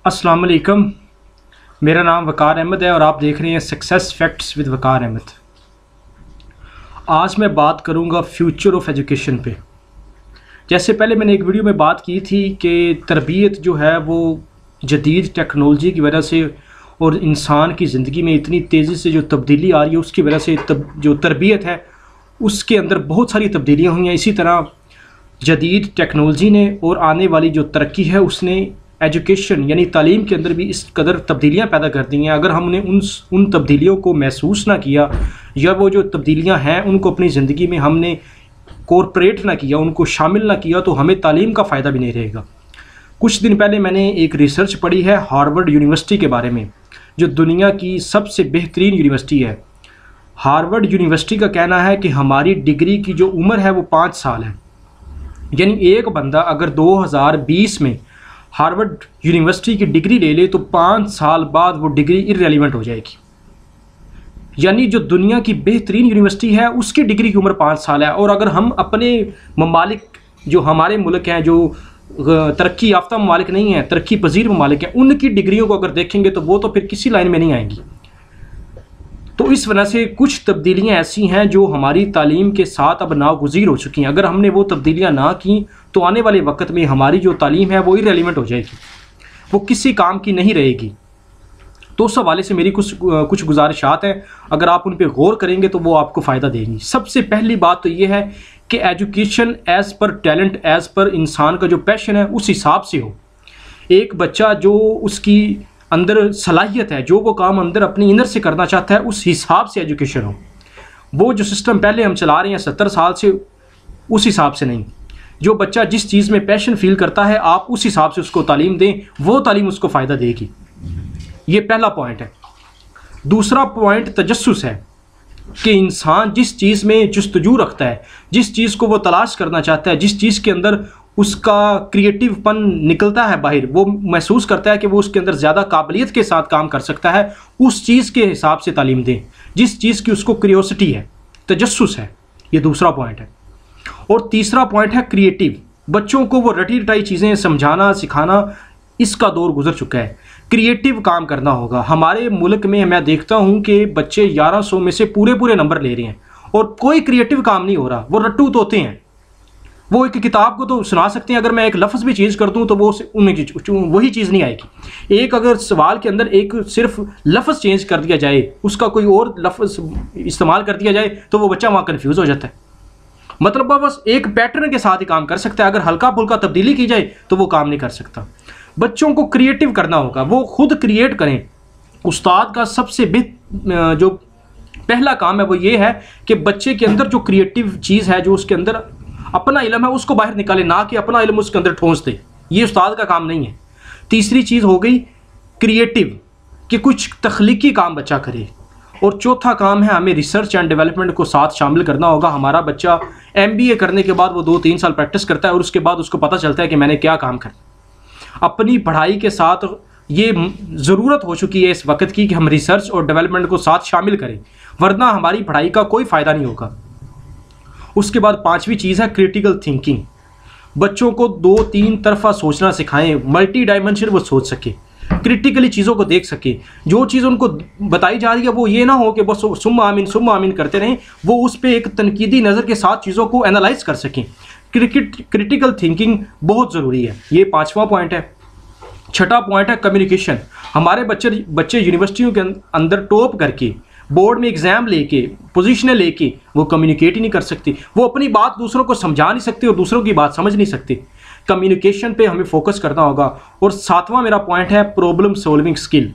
अस्सलाम वालेकुम। मेरा नाम वकार अहमद है और आप देख रहे हैं सक्सेस फैक्ट्स विद वकार अहमद। आज मैं बात करूंगा फ्यूचर ऑफ एजुकेशन पे। जैसे पहले मैंने एक वीडियो में बात की थी कि तरबियत जो है वो जदीद टेक्नोलॉजी की वजह से और इंसान की ज़िंदगी में इतनी तेज़ी से जो तब्दीली आ रही है उसकी वजह से जो तरबियत है उसके अंदर बहुत सारी तब्दीलियाँ हुई हैं। इसी तरह जदीद टेक्नोलॉजी ने और आने वाली जो तरक्की है उसने एजुकेशन यानी तालीम के अंदर भी इस कदर तब्दीलियाँ पैदा कर दी हैं। अगर हमने उन तब्दीलियों को महसूस ना किया या वो जो तब्दीलियाँ हैं उनको अपनी ज़िंदगी में हमने कॉरपोरेट ना किया, उनको शामिल ना किया, तो हमें तालीम का फ़ायदा भी नहीं रहेगा। कुछ दिन पहले मैंने एक रिसर्च पढ़ी है हार्वर्ड यूनिवर्सिटी के बारे में, जो दुनिया की सबसे बेहतरीन यूनिवर्सिटी है। हार्वर्ड यूनिवर्सिटी का कहना है कि हमारी डिग्री की जो उम्र है वो 5 साल है। यानी एक बंदा अगर 2020 में हार्वर्ड यूनिवर्सिटी की डिग्री ले ले तो 5 साल बाद वो डिग्री इररेलेवेंट हो जाएगी। यानी जो दुनिया की बेहतरीन यूनिवर्सिटी है उसकी डिग्री की उम्र 5 साल है। और अगर हम अपने ममालिक, जो हमारे मुल्क हैं, जो तरक्की याफ्ता ममालिक नहीं हैं, तरक्की पजीर ममालिक हैं, उनकी डिग्रियों को अगर देखेंगे तो वो तो फिर किसी लाइन में नहीं आएंगी। तो इस वजह से कुछ तब्दीलियां ऐसी हैं जो हमारी तालीम के साथ अब नागुज़ीर हो चुकी हैं। अगर हमने वो तब्दीलियां ना की तो आने वाले वक्त में हमारी जो तालीम है वो इररेलेवेंट हो जाएगी, वो किसी काम की नहीं रहेगी। तो उस हवाले से मेरी कुछ गुजारिशात हैं, अगर आप उन पर गौर करेंगे तो वो आपको फ़ायदा देंगी। सबसे पहली बात तो ये है कि education as per talent, as per इंसान का जो पैशन है उस हिसाब से हो। एक बच्चा जो उसकी अंदर सलाहियत है, जो वो काम अंदर अपनी इनर से करना चाहता है, उस हिसाब से एजुकेशन हो। वो जो सिस्टम पहले हम चला रहे हैं 70 साल से, उस हिसाब से नहीं। जो बच्चा जिस चीज़ में पैशन फील करता है आप उस हिसाब से उसको तालीम दें, वो तालीम उसको फ़ायदा देगी। ये पहला पॉइंट है। दूसरा पॉइंट तजस्सुस है कि इंसान जिस चीज़ में जुस्तजू रखता है, जिस चीज़ को वो तलाश करना चाहता है, जिस चीज़ के अंदर उसका क्रिएटिवपन निकलता है बाहर, वो महसूस करता है कि वो उसके अंदर ज़्यादा काबिलियत के साथ काम कर सकता है, उस चीज़ के हिसाब से तालीम दें। जिस चीज़ की उसको क्यूरियोसिटी है, तजस्सुस है, ये दूसरा पॉइंट है। और तीसरा पॉइंट है क्रिएटिव। बच्चों को वो रटी रटाई चीज़ें समझाना सिखाना, इसका दौर गुजर चुका है। क्रिएटिव काम करना होगा। हमारे मुल्क में मैं देखता हूँ कि बच्चे 1100 में से पूरे नंबर ले रहे हैं और कोई क्रिएटिव काम नहीं हो रहा। वो रट्टू तोते हैं। वो एक किताब को तो सुना सकते हैं, अगर मैं एक लफ्ज़ भी चेंज कर दूँ तो वो वही चीज़ नहीं आएगी। एक अगर सवाल के अंदर एक सिर्फ लफ्ज़ चेंज कर दिया जाए, उसका कोई और लफ्ज़ इस्तेमाल कर दिया जाए तो वो बच्चा वहाँ कन्फ्यूज़ हो जाता है। मतलब वो बस एक पैटर्न के साथ ही काम कर सकता है, अगर हल्का फुल्का तब्दीली की जाए तो वो काम नहीं कर सकता। बच्चों को क्रिएटिव करना होगा, वो खुद क्रिएट करें। उस्ताद का सबसे जो पहला काम है वो ये है कि बच्चे के अंदर जो क्रिएटिव चीज़ है, जो उसके अंदर अपना इल्म है, उसको बाहर निकाले, ना कि अपना इल्म उसके अंदर ठोंस दे। ये उस्ताद का काम नहीं है। तीसरी चीज़ हो गई क्रिएटिव, कि कुछ तख्लीकी काम बच्चा करे। और चौथा काम है हमें रिसर्च एंड डेवलपमेंट को साथ शामिल करना होगा। हमारा बच्चा MBA करने के बाद वो 2-3 साल प्रैक्टिस करता है और उसके बाद उसको पता चलता है कि मैंने क्या काम करना। अपनी पढ़ाई के साथ ये ज़रूरत हो चुकी है इस वक्त की कि हम रिसर्च और डेवलपमेंट को साथ शामिल करें, वरना हमारी पढ़ाई का कोई फ़ायदा नहीं होगा। उसके बाद पांचवी चीज़ है क्रिटिकल थिंकिंग। बच्चों को 2-3 तरफा सोचना सिखाएं, मल्टी डायमेंशन वो सोच सके, क्रिटिकली चीज़ों को देख सके। जो चीज़ उनको बताई जा रही है वो ये ना हो कि बस सुम्मा आमीन करते रहें, वो उस पर एक तनकीदी नज़र के साथ चीज़ों को एनालाइज कर सकें। क्रिटिकल थिंकिंग बहुत ज़रूरी है। ये 5वां पॉइंट है। छठा पॉइंट है कम्युनिकेशन। हमारे बच्चे यूनिवर्सिटियों के अंदर टॉप करके, बोर्ड में एग्ज़ाम लेके, पोजीशनें लेके वो कम्युनिकेट ही नहीं कर सकते। वो अपनी बात दूसरों को समझा नहीं सकते और दूसरों की बात समझ नहीं सकते। कम्युनिकेशन पे हमें फोकस करना होगा। और 7वां मेरा पॉइंट है प्रॉब्लम सॉल्विंग स्किल।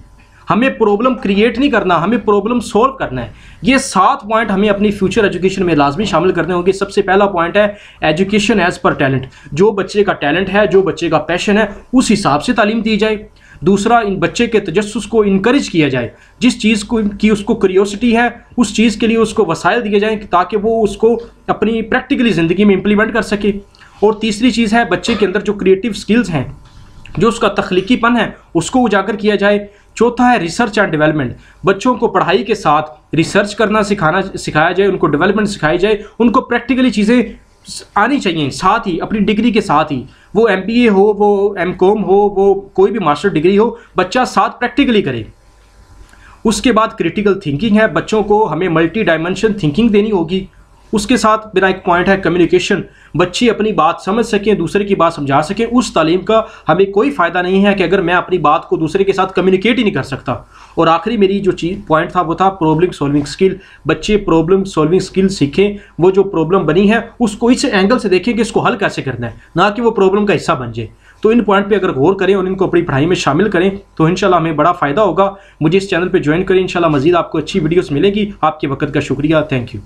हमें प्रॉब्लम क्रिएट नहीं करना, हमें प्रॉब्लम सॉल्व करना है। ये 7 पॉइंट हमें अपनी फ्यूचर एजुकेशन में लाजमी शामिल करने होंगे। सबसे पहला पॉइंट है एजुकेशन एज़ पर टैलेंट। जो बच्चे का टैलेंट है, जो बच्चे का पैशन है, उस हिसाब से तालीम दी जाए। दूसरा, इन बच्चे के तजस्सुस को इनकरेज किया जाए। जिस चीज़ को की उसको क्यूरियोसिटी है, उस चीज़ के लिए उसको वसाइल दिए जाएँ ताकि वो उसको अपनी प्रैक्टिकली ज़िंदगी में इम्प्लीमेंट कर सके। और तीसरी चीज़ है बच्चे के अंदर जो क्रिएटिव स्किल्स हैं, जो उसका तख्लीकीपन है, उसको उजागर किया जाए। चौथा है रिसर्च एंड डेवलपमेंट। बच्चों को पढ़ाई के साथ रिसर्च करना सिखाया जाए, उनको डेवलपमेंट सिखाई जाए, उनको प्रैक्टिकली चीज़ें आनी चाहिए साथ ही, अपनी डिग्री के साथ ही, वो MBA हो, वो MCOM हो, वो कोई भी मास्टर डिग्री हो, बच्चा साथ प्रैक्टिकली करे। उसके बाद क्रिटिकल थिंकिंग है, बच्चों को हमें मल्टी डायमेंशन थिंकिंग देनी होगी। उसके साथ मेरा एक पॉइंट है कम्युनिकेशन, बच्चे अपनी बात समझ सकें, दूसरे की बात समझा सकें। उस तालीम का हमें कोई फ़ायदा नहीं है कि अगर मैं अपनी बात को दूसरे के साथ कम्युनिकेट ही नहीं कर सकता। और आखिरी मेरी जो चीज़ पॉइंट था वो था प्रॉब्लम सॉल्विंग स्किल। बच्चे प्रॉब्लम सॉल्विंग स्किल सीखें, वो जो प्रॉब्लम बनी है उसको इस एंगल से देखें कि इसको हल कैसे करना है, ना कि वो प्रॉब्लम का हिस्सा बन जाए। तो इन पॉइंट पे अगर गौर करें और इनको अपनी पढ़ाई में शामिल करें तो इंशाल्लाह हमें बड़ा फ़ायदा होगा। मुझे इस चैनल पे ज्वाइन करें, इंशाल्लाह मज़ीद आपको अच्छी वीडियोस मिलेगी। आपके वक्त का शुक्रिया, थैंक यू।